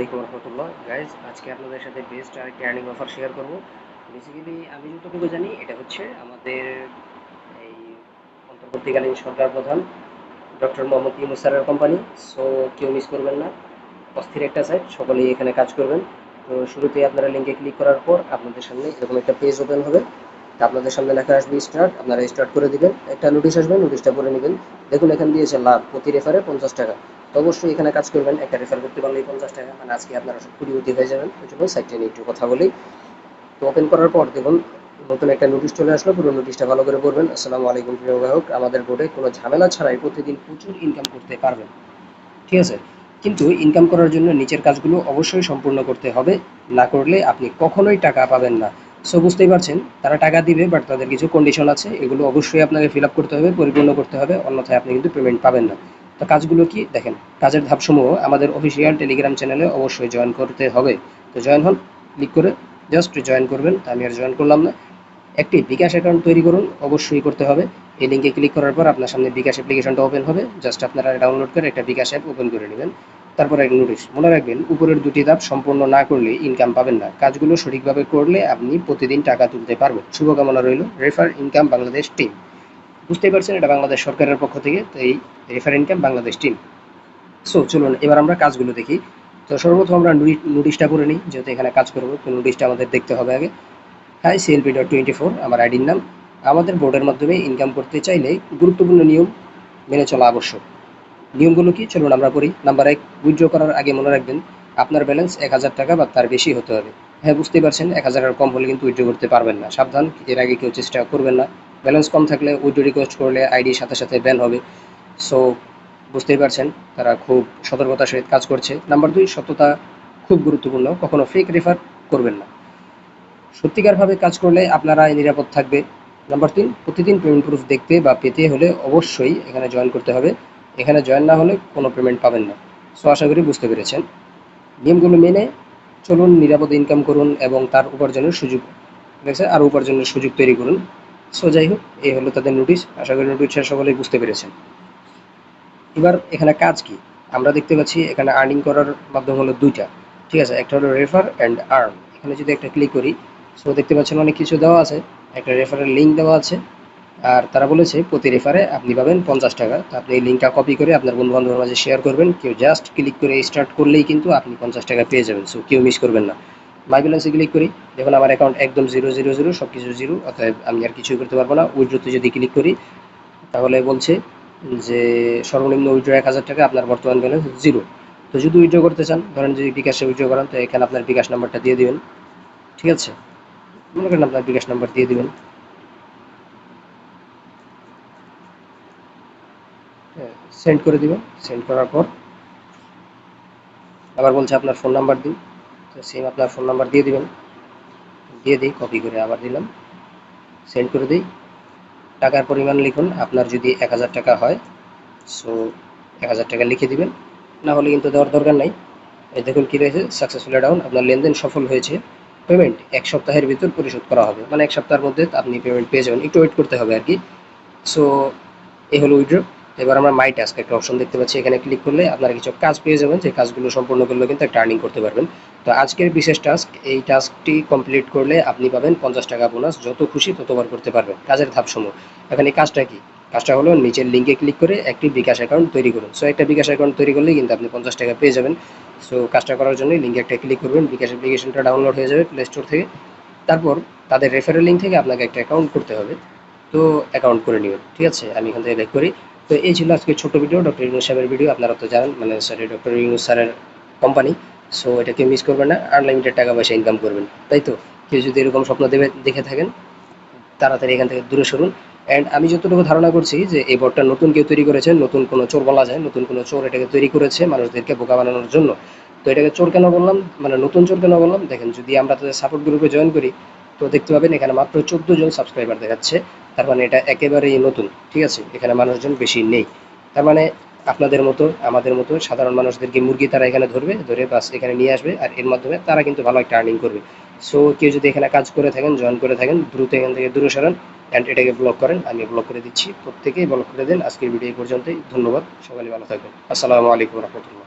আলাইকুম রহমতুল্লাহ গাইজ, আজকে আপনাদের সাথে বেস্ট আরেকটি আর্নিং অফার শেয়ার করব। বেসিক্যালি আমি যতটুকু জানি এটা হচ্ছে আমাদের এই অন্তর্বর্তীকালীন সরকার প্রধান ডক্টর মোহাম্মদ ইউনূস স্যারের কোম্পানি। সো কেউ মিস করবেন না, অস্থির একটা সাইট, সকলেই এখানে কাজ করবেন। তো শুরুতেই আপনারা লিঙ্কে ক্লিক করার পর আপনাদের সামনে এরকম একটা পেজ ওপেন হবে। তা আপনাদের সামনে লেখা আসবে স্টার্ট, আপনারা স্টার্ট করে দিবেন, একটা নোটিশ আসবে, নোটিশটা পড়ে নেবেন। দেখুন এখানে দিয়েছে লাভ প্রতি রেফারে 50 টাকা। তো অবশ্যই এখানে কাজ করবেন, একটা রেফার করতে পারলেই 50 টাকা, মানে আজকে আপনারা সব কোটিপতি হয়ে যাবেন। ওই জন্য সাইটটা নিয়ে একটু কথা বলি। তো ওপেন করার পর দেখুন নতুন একটা নোটিশ চলে আসলো, পুরো নোটিশটা ভালো করে পড়বেন। আসসালামু আলাইকুম প্রিয় গ্রাহক, আমাদের বোর্ডে কোনো ঝামেলা ছাড়াই প্রতিদিন প্রচুর ইনকাম করতে পারবেন, ঠিক আছে? কিন্তু ইনকাম করার জন্য নিচের কাজগুলো অবশ্যই সম্পূর্ণ করতে হবে, না করলে আপনি কখনোই টাকা পাবেন না। সো বুঝতেই পারছেন, তারা টাকা দিবে, বাট তাদের কিছু কন্ডিশন আছে, এগুলো অবশ্যই আপনাকে ফিল আপ করতে হবে, পরিপূর্ণ করতে হবে, অন্যথায় আপনি কিন্তু পেমেন্ট পাবেন না। তো কাজগুলো কি দেখেন, কাজের ধাপসমূহ আমাদের অফিসিয়াল টেলিগ্রাম চ্যানেলে অবশ্যই জয়েন করতে হবে। তো জয়েন হন, ক্লিক করে জাস্ট জয়েন করবেন। তা আমি আর জয়েন করলাম না। একটি বিকাশ অ্যাকাউন্ট তৈরি করুন, অবশ্যই করতে হবে। এই লিঙ্কে ক্লিক করার পর আপনার সামনে বিকাশ অ্যাপ্লিকেশনটা ওপেন হবে, জাস্ট আপনারা ডাউনলোড করে একটা বিকাশ অ্যাপ ওপেন করে নেবেন। তারপরে এক নোটিশ, মনে রাখবেন উপরের দুটি ধাপ সম্পূর্ণ না করলে ইনকাম পাবেন না, কাজগুলো সঠিকভাবে করলে আপনি প্রতিদিন টাকা তুলতে পারবেন। শুভকামনা রইল, রেফার ইনকাম বাংলাদেশ টিম। বুঝতেই পারছেন এটা বাংলাদেশ সরকারের পক্ষ থেকে, তো এই refer income Bangladesh team. So চলুন এবার আমরা কাজগুলো দেখি। তো সর্বপ্রথম আমরা নোটিশটা করে নিই, যেহেতু এখানে কাজ করবো তো নোটিশটা আমাদের দেখতে হবে আগে। হাই CLP.24 আমার আইডির নাম। আমাদের বোর্ডের মাধ্যমে ইনকাম করতে চাইলে গুরুত্বপূর্ণ নিয়ম মেনে চলা আবশ্যক। নিয়মগুলো কি চলুন আমরা পড়ি। নাম্বার 1, উইথড্র করার আগে মনে রাখবেন আপনার ব্যালেন্স 1000 টাকা বা তার বেশি হতে হবে। হ্যাঁ বুঝতেই পারছেন, 1000-এর কম হলে কিন্তু উইথড্র করতে পারবেন না, সাবধান, এর আগে কেউ চেষ্টা করবেন না। ব্যালেন্স কম থাকলে উইথড্র রিকোয়েস্ট করলে আইডির সাথে সাথে ব্যান হবে। সো বুঝতেই পারছেন তারা খুব সতর্কতার সহিত কাজ করছে। নাম্বার 2, সততা খুব গুরুত্বপূর্ণ, কখনো ফেক রেফার করবেন না, সত্যিকারভাবে কাজ করলে আপনারাই নিরাপদ থাকবে। নাম্বার 3, প্রতিদিন পেমেন্ট প্রুফ দেখতে বা পেতে হলে অবশ্যই এখানে জয়েন করতে হবে, এখানে জয়েন না হলে কোনো পেমেন্ট পাবেন না। সো আশা করি বুঝতে পেরেছেন। নিয়মগুলো মেনে চলুন, নিরাপদে ইনকাম করুন এবং তার উপার্জনের সুযোগ দেখছে আর উপার্জনের সুযোগ তৈরি করুন। সো যাই হোক, এই হলো তাদের নোটিশ। আশা করি নোটিশটা সকলেই বুঝতে পেরেছেন। এবার এখানে কাজ কি আমরা দেখতে পাচ্ছি, এখানে আর্নিং করার মাধ্যম হলো দুইটা, ঠিক আছে? একটা হলো রেফার অ্যান্ড আর্ন। এখানে যদি একটা ক্লিক করি, সো দেখতে পাচ্ছেন অনেক কিছু দেওয়া আছে, একটা রেফারের লিঙ্ক দেওয়া আছে। আর তারা বলেছে প্রতি রেফারে আপনি পাবেন 50 টাকা। তো আপনি এই লিঙ্কটা কপি করে আপনার বন্ধু বান্ধবের মাঝে শেয়ার করবেন, কেউ জাস্ট ক্লিক করে স্টার্ট করলেই কিন্তু আপনি 50 টাকা পেয়ে যাবেন। সো কেউ মিস করবেন না। মাই ব্যালেন্সে ক্লিক করি, দেখুন আমার অ্যাকাউন্ট একদম 0 0 0, সব কিছু জিরো, অতএব আমি আর কিছুই করতে পারবো না। উইথড্রোতে যদি ক্লিক করি তাহলে বলছে যে সর্বনিম্ন উইথড্র 1000 টাকা, আপনার বর্তমান ব্যালেন্স জিরো। তো যদি উইথড্র করতে চান, ধরেন যদি বিকাশে উইথড্র করেন, তো এখানে আপনার বিকাশ নাম্বারটা দিয়ে দিবেন, ঠিক আছে? মনে করেন আপনার বিকাশ নাম্বার দিয়ে দিবেন, হ্যাঁ, সেন্ড করে দিবেন। সেন্ড করার পর আবার বলছে আপনার ফোন নাম্বার দিন, তো সেম আপনার ফোন নাম্বার দিয়ে দিবেন। দিয়ে দিই, কপি করে আবার দিলাম, সেন্ড করে দিই। টাকার পরিমাণ লিখুন, আপনার যদি 1000 টাকা হয়, সো 1000 টাকা লিখে দিবেন, না হলে কিন্তু দেওয়ার দরকার নাই। এই দেখুন কি রয়েছে, সাকসেসফুলি ডাউন, আপনার লেনদেন সফল হয়েছে, পেমেন্ট 1 সপ্তাহের ভিতর পরিশোধ করা হবে, মানে 1 সপ্তাহের মধ্যে আপনি পেমেন্ট পেয়ে যাবেন, একটু ওয়েট করতে হবে আর কি। সো এই হলো উইথড্র। এবার আমরা মাই টাস্ক একটা অপশন দেখতে পাচ্ছি, এখানে ক্লিক করলে আপনারা কিছু কাজ পেয়ে যাবেন, যে কাজগুলো সম্পূর্ণ করলে কিন্তু একটা আর্নিং করতে পারবেন। তো আজকের বিশেষ টাস্ক, এই টাস্কটি কমপ্লিট করলে আপনি পাবেন 50 টাকা বোনাস, যত খুশি ততবার করতে পারবেন। কাজের ধাপসমূহ, এখন এই কাজটা কি, কাজটা হলো নিচের লিঙ্কে ক্লিক করে একটি বিকাশ অ্যাকাউন্ট তৈরি করুন। সো একটা বিকাশ অ্যাকাউন্ট তৈরি করলেই কিন্তু আপনি 50 টাকা পেয়ে যাবেন। সো কাজটা করার জন্য লিঙ্কে একটা ক্লিক করবেন, বিকাশ অ্যাপ্লিকেশনটা ডাউনলোড হয়ে যাবে প্লে স্টোর থেকে। তারপর তাদের রেফারেল লিঙ্ক থেকে আপনাকে একটা অ্যাকাউন্ট করতে হবে। তো অ্যাকাউন্ট করে নেবেন, ঠিক আছে? আমি এখান থেকে ব্যাক করি। তো এই ছিল আজকের ছোট্ট ভিডিও, ডক্টর ইউনূস সাহেবের ভিডিও। আপনারা তো জানেন, মানে সরি, ডক্টর ইউনূস স্যারের কোম্পানি। সো এটাকে মিস করবেন না, আনলিমিটেড টাকা পয়সা ইনকাম করবেন, তাই তো? কেউ যদি এরকম স্বপ্ন দেখে থাকেন, তাড়াতাড়ি এখান থেকে দূরে সরুন। অ্যান্ড আমি যতটুকু ধারণা করছি যে এই বটটা নতুন কেউ তৈরি করেছেন, নতুন কোনো চোর বলা যায়, নতুন কোনো চোর এটাকে তৈরি করেছে মানুষদেরকে বোকা বানানোর জন্য। তো এটাকে চোর কেন বললাম, মানে নতুন চোর কেন বললাম, দেখেন যদি আমরা তাদের সাপোর্ট গ্রুপে জয়েন করি, তো দেখতে পাবেন এখানে মাত্র 14 জন সাবস্ক্রাইবার দেখাচ্ছে। তার মানে এটা একেবারেই নতুন, ঠিক আছে? এখানে মানুষজন বেশি নেই। তার মানে আপনাদের মতো আমাদের মতো সাধারণ মানুষদেরকে মুরগি তারা এখানে ধরবে, ধরে বাস এখানে নিয়ে আসবে, আর এর মাধ্যমে তারা কিন্তু ভালো একটা আর্নিং করবে। সো কেউ যদি এখানে কাজ করে থাকেন, জয়েন করে থাকেন, দ্রুত এখান থেকে দূরে সরান অ্যান্ড এটাকে ব্লক করেন। আমি ব্লক করে দিচ্ছি, প্রত্যেকেই ব্লক করে দেন। আজকের ভিডিও এই পর্যন্তই, ধন্যবাদ, সকালে ভালো থাকবেন। আসসালামু আলাইকুম রহমতুল্লাহ।